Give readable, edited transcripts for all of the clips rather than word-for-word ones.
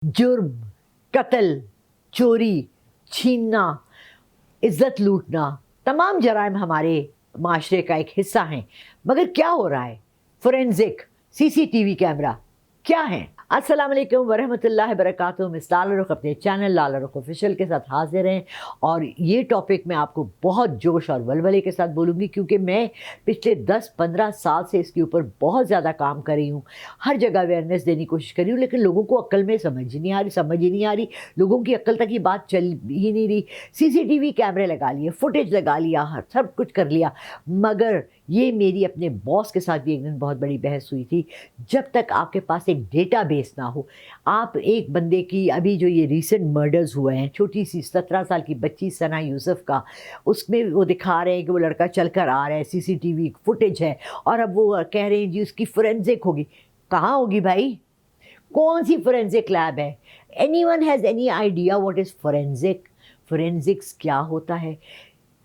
जुर्म, कत्ल, चोरी, छीनना, इज्जत लूटना, तमाम जराइम हमारे माशरे का एक हिस्सा हैं। मगर क्या हो रहा है? फोरेंसिक, सीसीटीवी कैमरा क्या है? अस्सलाम वालेकुम वरहमतुल्लाहि वबरकातुहू। मिस लाल रुख अपने चैनल लाल रुख ऑफिशियल के साथ हाजिर हैं और ये टॉपिक मैं आपको बहुत जोश और वलवले के साथ बोलूँगी क्योंकि मैं पिछले 10-15 साल से इसके ऊपर बहुत ज़्यादा काम कर रही हूँ। हर जगह अवेयरनेस देने की कोशिश कर रही हूँ, लेकिन लोगों को अक्ल में समझ ही नहीं आ रही। लोगों की अक्ल तक ही बात चल ही नहीं रही। सीसीटीवी कैमरे लगा लिए, फुटेज लगा लिया, सब कुछ कर लिया, मगर ये मेरी अपने बॉस के साथ भी एक दिन बहुत बड़ी बहस हुई थी। जब तक आपके पास एक डेटाबेस ना हो, आप एक बंदे की, अभी जो ये रीसेंट मर्डर्स हुए हैं, छोटी सी 17 साल की बच्ची सना यूसुफ का, उसमें वो दिखा रहे हैं कि वो लड़का चल कर आ रहा है, सीसीटीवी फुटेज है, और अब वो कह रहे हैं जी उसकी फोरेंसिक होगी। कहाँ होगी भाई? कौन सी फोरेंसिक लैब है? Anyone has any idea what is forensic? Forensics क्या होता है?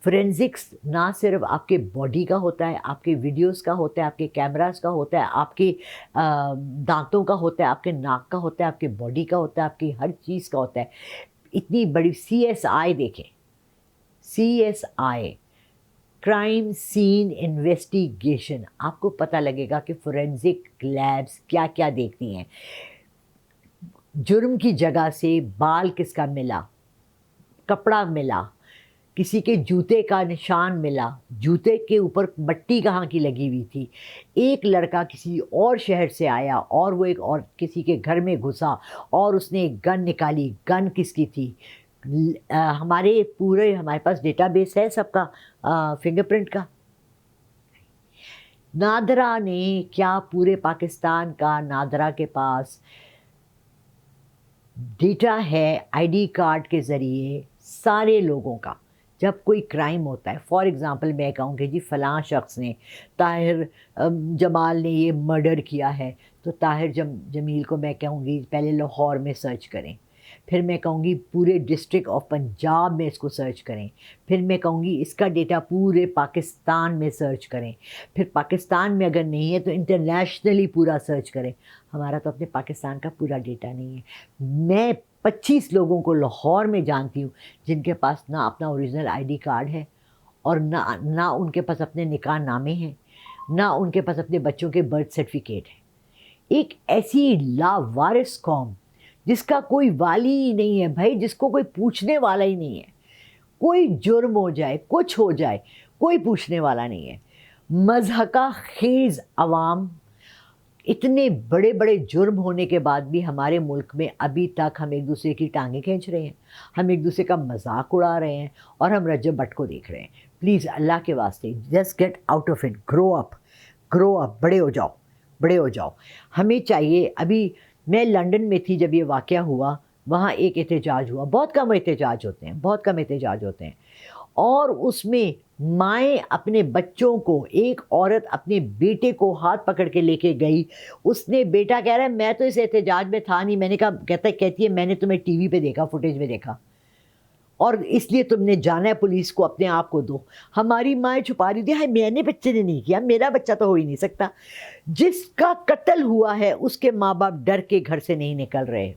फोरेंसिक्स ना सिर्फ आपके बॉडी का होता है, आपके वीडियोस का होता है, आपके कैमरास का होता है, आपके दांतों का होता है, आपके नाक का होता है, आपके बॉडी का होता है, आपकी हर चीज़ का होता है। इतनी बड़ी CSI देखें, CSI, क्राइम सीन इन्वेस्टिगेशन, आपको पता लगेगा कि फोरेंसिक लैब्स क्या क्या देखती हैं। जुर्म की जगह से बाल किसका मिला, कपड़ा मिला, किसी के जूते का निशान मिला, जूते के ऊपर मट्टी कहाँ की लगी हुई थी, एक लड़का किसी और शहर से आया और वो एक और किसी के घर में घुसा और उसने एक गन निकाली, गन किसकी थी? हमारे पास डेटाबेस है सबका, फिंगरप्रिंट का। नादरा ने क्या पूरे पाकिस्तान का, नादरा के पास डेटा है आईडी कार्ड के ज़रिए सारे लोगों का। जब कोई क्राइम होता है, फॉर एग्ज़ाम्पल मैं कहूँ कि जी फ़लाँ शख्स ने, ताहिर जमाल ने ये मर्डर किया है, तो ताहिर जमील को मैं कहूँगी पहले लाहौर में सर्च करें, फिर मैं कहूँगी पूरे डिस्ट्रिक्ट ऑफ पंजाब में इसको सर्च करें, फिर मैं कहूँगी इसका डेटा पूरे पाकिस्तान में सर्च करें, फिर पाकिस्तान में अगर नहीं है तो इंटरनेशनली पूरा सर्च करें। हमारा तो अपने पाकिस्तान का पूरा डेटा नहीं है। मैं 25 लोगों को लाहौर में जानती हूँ जिनके पास ना अपना ओरिजिनल आईडी कार्ड है और ना उनके पास अपने निकाह नामे हैं, ना उनके पास अपने बच्चों के बर्थ सर्टिफिकेट है। एक ऐसी लावारिस कौम जिसका कोई वाली ही नहीं है भाई, जिसको कोई पूछने वाला ही नहीं है। कोई जुर्म हो जाए, कुछ हो जाए, कोई पूछने वाला नहीं है। मज़हका खेज़ अवाम, इतने बड़े बड़े जुर्म होने के बाद भी हमारे मुल्क में अभी तक हम एक दूसरे की टांगें खींच रहे हैं, हम एक दूसरे का मजाक उड़ा रहे हैं और हम रजब भट्ट को देख रहे हैं। प्लीज़ अल्लाह के वास्ते just get out of it, grow up, बड़े हो जाओ, बड़े हो जाओ। हमें चाहिए, अभी मैं लंदन में थी जब ये वाक़या हुआ, वहाँ एक एहतजाज हुआ, बहुत कम एहतजाज होते हैं, बहुत कम एहतजाज होते हैं, और उसमें माएँ अपने बच्चों को, एक औरत अपने बेटे को हाथ पकड़ के लेके गई। उसने, बेटा कह रहा है मैं तो इस एहतजाज में था नहीं। मैंने कहा, कहती है मैंने तुम्हें टीवी पे देखा, फुटेज में देखा, और इसलिए तुमने जाना है पुलिस को, अपने आप को दो। हमारी माएँ छुपा रही थी, हाय मैंने बच्चे ने नहीं किया, मेरा बच्चा तो हो ही नहीं सकता। जिसका कत्ल हुआ है उसके माँ बाप डर के घर से नहीं निकल रहे।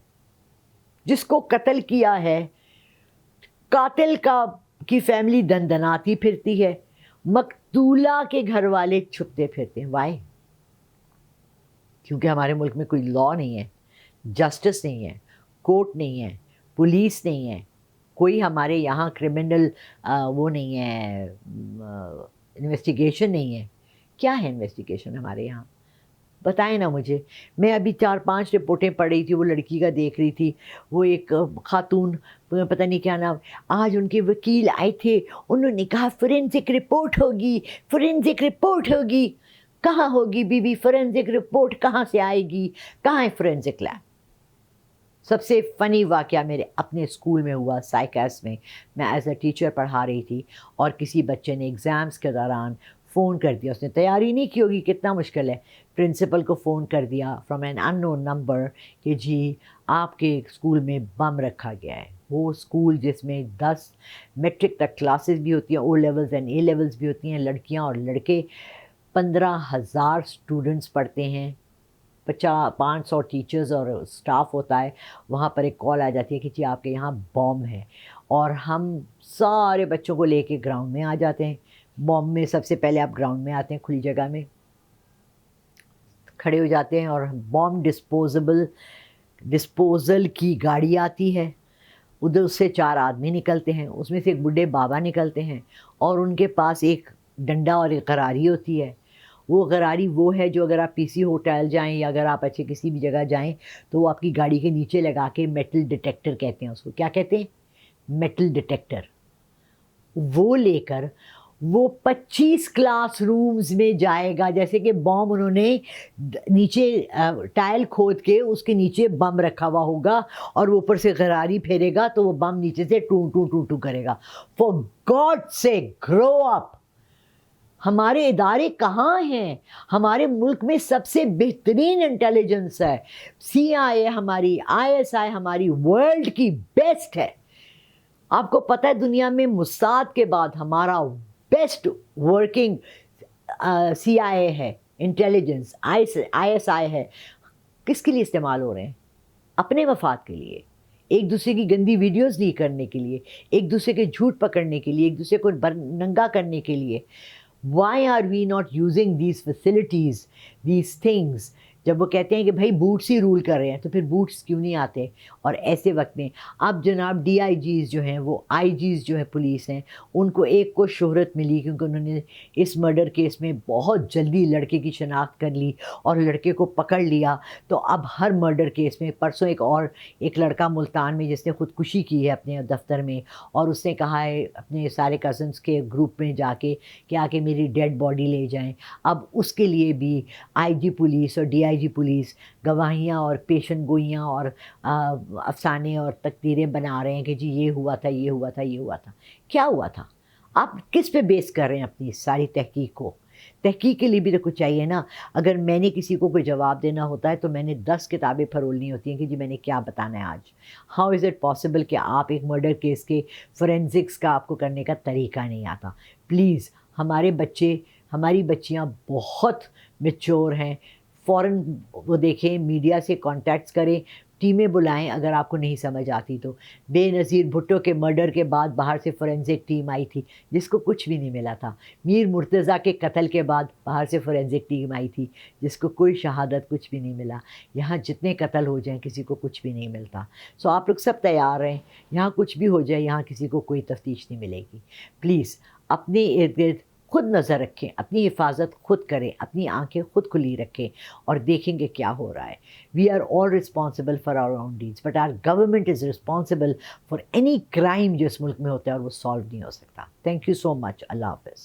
जिसको कत्ल किया है, कातिल की फैमिली दंदनाती फिरती है, मकतूला के घर वाले छुपते फिरते हैं। वाई? क्योंकि हमारे मुल्क में कोई लॉ नहीं है, जस्टिस नहीं है, कोर्ट नहीं है, पुलिस नहीं है, कोई हमारे यहाँ क्रिमिनल वो नहीं है, इन्वेस्टिगेशन नहीं है। क्या है इन्वेस्टिगेशन हमारे यहाँ? बताएं ना मुझे। मैं अभी 4-5 रिपोर्टें पढ़ रही थी, वो लड़की का देख रही थी, वो एक खातून, पता नहीं क्या नाम, आज उनके वकील आए थे, उन्होंने कहा फोरेंसिक रिपोर्ट होगी, फोरेंसिक रिपोर्ट होगी। कहाँ होगी बीबी? फोरेंसिक रिपोर्ट कहाँ से आएगी? कहाँ है फोरेंसिक लैब? सबसे फ़नी वाक़या मेरे अपने स्कूल में हुआ, साइकास में। मैं एज अ टीचर पढ़ा रही थी और किसी बच्चे ने एग्ज़ाम्स के दौरान फ़ोन कर दिया। उसने तैयारी नहीं की होगी, कितना मुश्किल है। प्रिंसिपल को फ़ोन कर दिया फ्रॉम एन अननोन नंबर कि जी आपके स्कूल में बम रखा गया है। वो स्कूल जिसमें 10 मैट्रिक तक क्लासेस भी होती हैं, O levels and A levels भी होती हैं, लड़कियां और लड़के, 15,000 स्टूडेंट्स पढ़ते हैं। 500 ٹیچرز اور اسٹاف ہوتا ہے، وہاں پر ایک کال آ جاتی ہے کہ جی آپ کے یہاں بام ہے، اور ہم سارے بچوں کو لے کے گراؤنڈ میں آ جاتے ہیں. بام میں سب سے پہلے آپ گراؤنڈ میں آتے ہیں، کھلی جگہ میں کھڑے ہو جاتے ہیں، اور بام ڈسپوزل کی گاڑی آتی ہے. ادھر سے 4 آدمی نکلتے ہیں، اس میں سے ایک بڈھے بابا نکلتے ہیں، اور ان کے پاس ایک ڈنڈا اور ایک غراری ہوتی ہے. وہ غراری وہ ہے جو اگر آپ پی سی ہوٹل جائیں یا اگر آپ اچھے کسی بھی جگہ جائیں تو وہ آپ کی گاڑی کے نیچے لگا کے میٹل ڈیٹیکٹر کہتے ہیں اس کو. کیا کہتے ہیں؟ Metal detector. وہ لے کر وہ 25 کلاس رومز میں جائے گا. جیسے کہ بم انہوں نے نیچے ٹائل کھود کے اس کے نیچے بم رکھا ہوا ہوگا اور وہ اوپر سے غراری پھیرے گا تو وہ بم نیچے سے ٹو ٹو ٹو ٹو کرے گا. فار گاڈ سے گرو اپ. ہمارے ادارے کہاں ہیں؟ ہمارے ملک میں سب سے بہترین انٹیلیجنس ہے. CIA ہماری، ISI ہماری ورلڈ کی بیسٹ ہے. آپ کو پتہ ہے دنیا میں موساد کے بعد ہمارا بیسٹ ورکنگ CIA ہے، انٹیلیجنس ISI ہے. کس کے لیے استعمال ہو رہے ہیں؟ اپنے مفاد کے لیے، ایک دوسرے کی گندی ویڈیوز نہیں کرنے کے لیے، ایک دوسرے کے جھوٹ پکڑنے کے لیے، ایک دوسرے کو ننگا کرنے کے لیے. Why are we not using these facilities, these things؟ جب وہ کہتے ہیں کہ بھائی بوٹس ہی رول کر رہے ہیں تو پھر بوٹس کیوں نہیں آتے؟ اور ایسے وقت میں اب جناب DIGs جو ہیں، وہ IGs جو ہے پولیس ہیں، ان کو ایک کو شہرت ملی کیونکہ انہوں نے اس مرڈر کیس میں بہت جلدی لڑکے کی شناخت کر لی اور لڑکے کو پکڑ لیا. تو اب ہر مرڈر کیس میں، پرسوں ایک لڑکا ملتان میں جس نے خودکشی کی ہے اپنے دفتر میں، اور اس نے کہا ہے اپنے سارے کزنس کے گروپ میں جا کے کہ آ کے میری ڈیڈ باڈی لے جائیں. اب اس کے لیے بھی IG پولیس اور DIG پولیس گواہیاں اور پیشن گوئیاں اور افسانے اور تقریریں بنا رہے ہیں کہ جی یہ ہوا تھا، یہ ہوا تھا، یہ ہوا تھا. کیا ہوا تھا؟ آپ کس پہ بیس کر رہے ہیں اپنی ساری تحقیق کو؟ تحقیق کے لیے بھی تو کچھ چاہیے نا. اگر میں نے کسی کو کوئی جواب دینا ہوتا ہے تو میں نے 10 کتابیں پھرولنی ہوتی ہیں کہ جی میں نے کیا بتانا ہے آج. ہاؤ از اٹ پاسبل کہ آپ ایک مرڈر کیس کے فورینزکس کا آپ کو کرنے کا طریقہ نہیں آتا؟ پلیز، ہمارے بچے، ہماری بچیاں بہت میچور ہیں. فوراً وہ دیکھیں، میڈیا سے کانٹیکٹس کریں، ٹیمیں بلائیں اگر آپ کو نہیں سمجھ آتی تو. بے نظیر بھٹو کے مرڈر کے بعد باہر سے فورینزک ٹیم آئی تھی جس کو کچھ بھی نہیں ملا تھا. میر مرتضیٰ کے قتل کے بعد باہر سے فورینزک ٹیم آئی تھی جس کو کوئی شہادت، کچھ بھی نہیں ملا. یہاں جتنے قتل ہو جائیں کسی کو کچھ بھی نہیں ملتا. سو آپ لوگ سب تیار رہیں، یہاں کچھ بھی ہو جائے یہاں کسی کو کوئی تفتیش نہیں ملے گی. پلیز اپنے ارد گرد خود نظر رکھیں، اپنی حفاظت خود کریں، اپنی آنکھیں خود کھلی رکھیں اور دیکھیں گے کیا ہو رہا ہے. We are all responsible for our own deeds but our government is responsible for any crime جو اس ملک میں ہوتا ہے اور وہ سالو نہیں ہو سکتا. تھینک یو سو مچ. اللہ حافظ.